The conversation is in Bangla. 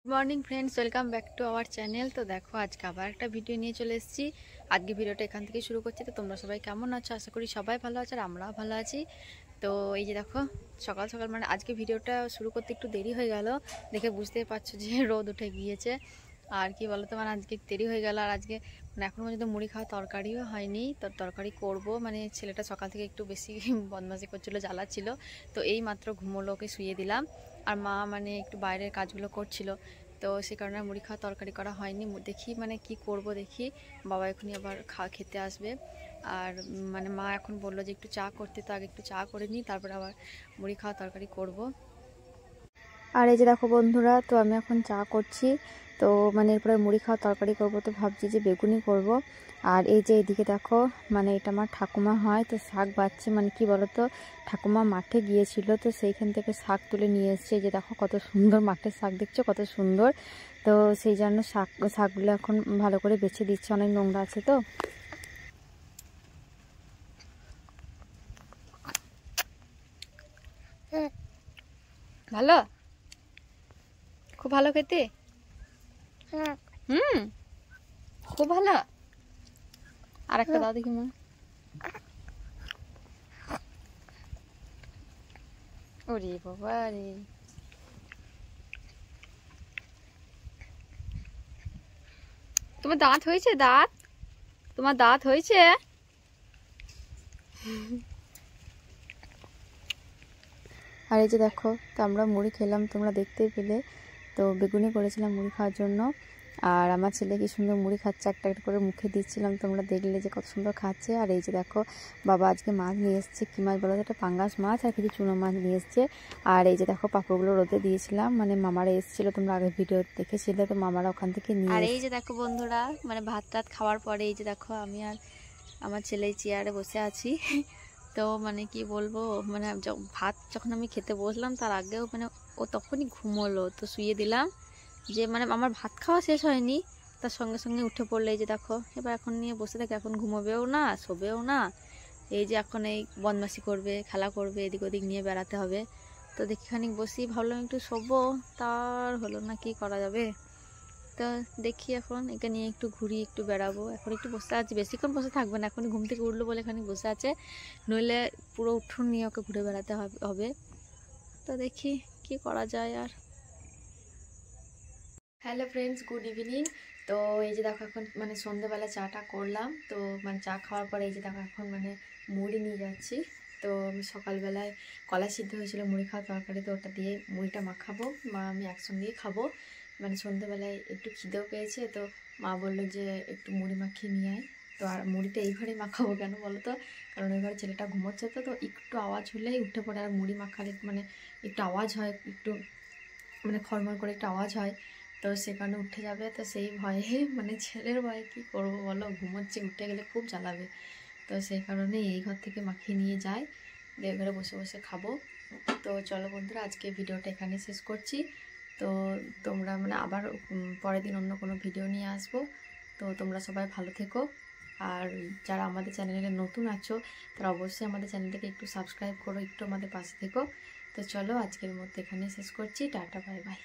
Good morning friends, welcome back to our channel. तो देखो आज के आबार एक भिडियो निये चले एसेछि। आज के भिडियोटा एखान थेके शुरू करछि। तो तोमरा सबाई केमन आछो? आशा करी सबाई भालो आछो और आमराओ भालो आछि। तो এই যে দেখো সকাল সকাল মানে আজকে ভিডিওটা শুরু করতে একটু দেরি হয়ে গেল, দেখে বুঝতেই পারছো যে রোদ উঠে গিয়েছে। আর কি বলো তো, মানে আজকে দেরি হয়ে গেল। আর আজকে মানে এখনো পর্যন্ত মুড়ি খাওয়া তরকারিও হয়নি। তো তরকারি করব, মানে ছেলেটা সকাল থেকে একটু বেশি বদমাশি করছিল, জ্বালাচ্ছিল। তো এই মাত্র ঘুমোলো, ওকে শুয়ে দিলাম। আর মা মানে একটু বাইরের কাজগুলো করছিল, তো সেই কারণে মুড়ি খাওয়া তরকারি করা হয়নি। দেখি মানে কি করব, দেখি বাবা এখনই আবার খেতে আসবে। আর মানে মা এখন বললো যে একটু চা করতে, তো আগে একটু চা করে নিই, তারপর আবার মুড়ি খাওয়া তরকারি করব। আর এই যে দেখো বন্ধুরা, তো আমি এখন চা করছি। তো মানে এরপরে মুড়ি খাওয়া তরকারি করব, তো ভাবছি যে বেগুনি করব। আর এই যে এইদিকে দেখো, মানে এটা আমার ঠাকুমা হয়, তো শাক বাচ্ছে। মানে কি বলতো, ঠাকুমা মাঠে গিয়েছিল, তো সেইখান থেকে শাক তুলে নিয়ে এসছে। যে দেখো কত সুন্দর মাঠের শাক, দেখছো কত সুন্দর। তো সেই জন্য শাকগুলো এখন ভালো করে বেছে দিচ্ছে, অনেক নোংরা আছে তো। ভালো, খুব ভালো খেতে। খুব ভালো। আর একটা দাও দেখি মা। ওরে বাবা রে, তোমার দাঁত হয়েছে? দাঁত, তোমার দাঁত হয়েছে? আর এই যে দেখো, তো আমরা মুড়ি খেলাম, তোমরা দেখতেই পেলে। তো বেগুনি করেছিলাম মুড়ি খাওয়ার জন্য। আর আমার ছেলে কি সুন্দর মুড়ি খাচ্ছে, একটা একটা করে মুখে দিচ্ছিলাম, তোমরা দেখলে যে কত সুন্দর খাচ্ছে। আর এই যে দেখো, বাবা আজকে মাছ নিয়ে এসছে। কী মাছ বলো তো, একটা পাঙ্গাস মাছ আর কিছু চুনো মাছ নিয়ে এসছে। আর এই যে দেখো, পাঁপড়গুলো রোদে দিয়েছিলাম, মানে মামারা এসেছিলো, তোমরা আগের ভিডিও দেখেছিলে, তো মামারা ওখান থেকে নিয়ে। আর এই যে দেখো বন্ধুরা, মানে ভাত টাত খাওয়ার পরে এই যে দেখো আমি আর আমার ছেলে চেয়ারে বসে আছি। তো মানে কি বলবো, মানে ভাত যখন আমি খেতে বসলাম তার আগেও মানে ও তখনই ঘুমোলো, তো শুয়ে দিলাম। যে মানে আমার ভাত খাওয়া শেষ হয়নি, তার সঙ্গে সঙ্গে উঠে পড়লে। এই যে দেখো, এবার এখন নিয়ে বসে থাকে, এখন ঘুমোবেও না, শোবেও না। এই যে এখন এই বদমাশি করবে, খেলা করবে, এদিক ওদিক নিয়ে বেড়াতে হবে। তো দেখি খানিক বসি, ভাবলাম একটু শোবো, তার হলো না, কি করা যাবে। তো দেখি এখন একে নিয়ে একটু ঘুরি, একটু বেড়াবো। এখন একটু বসে আছি, বেশিক্ষণ বসে থাকবে না, এখন ঘুম থেকে উঠলো বলে এখানে বসে আছে, নইলে পুরো উঠোন নিয়ে ওকে ঘুরে বেড়াতে হবে। তো দেখি কি করা যায় আর। Hello friends, good evening. তো এই যে দেখো, এখন মানে সন্ধ্যেবেলা চাটা করলাম। তো মানে চা খাওয়ার পরে এই যে দেখো, এখন মানে মুড়ি নিয়ে যাচ্ছি। তো আমি সকালবেলায় কলা সিদ্ধ হয়েছিল মুড়ি খাওয়া তরকারি, তো ওটা দিয়ে মুড়িটা মাখাবো, মা আমি একসঙ্গেই খাবো। মানে সন্ধ্যেবেলায় একটু খিদেও পেয়েছে, তো মা বললো যে একটু মুড়ি মাখিয়ে নিয়ে আয়। তো আর মুড়িটা এই ঘরে মাখাবো কেন বলো তো, কারণ ওই ঘরে ছেলেটা ঘুমোচ্ছে, তো তো একটু আওয়াজ হলেই উঠে পড়ে। আর মুড়ি মাখালে মানে একটু আওয়াজ হয়, একটু মানে খড়মড় করে একটা আওয়াজ হয়, তো সেখানে উঠে যাবে। তো সেই ভয়ে মানে ছেলের ভয়ে কি করব বলো, ঘুমোচ্ছে, উঠে গেলে খুব জ্বালাবে। তো সেই কারণে এই ঘর থেকে মাখিয়ে নিয়ে যাই, দিয়ে ঘরে বসে বসে খাবো। তো চলো বন্ধুরা, আজকে ভিডিওটা এখানে শেষ করছি। তো তোমরা মানে আবার পরের দিন অন্য কোনো ভিডিও নিয়ে আসবো। তো তোমরা সবাই ভালো থেকো। আর যারা আমাদের চ্যানেলে নতুন আছো, তারা অবশ্যই আমাদের চ্যানেলটাকে একটু সাবস্ক্রাইব করো, একটু আমাদের পাশে থেকো। তো চলো আজকের মতো এখানে শেষ করছি, টাটা বাই বাই।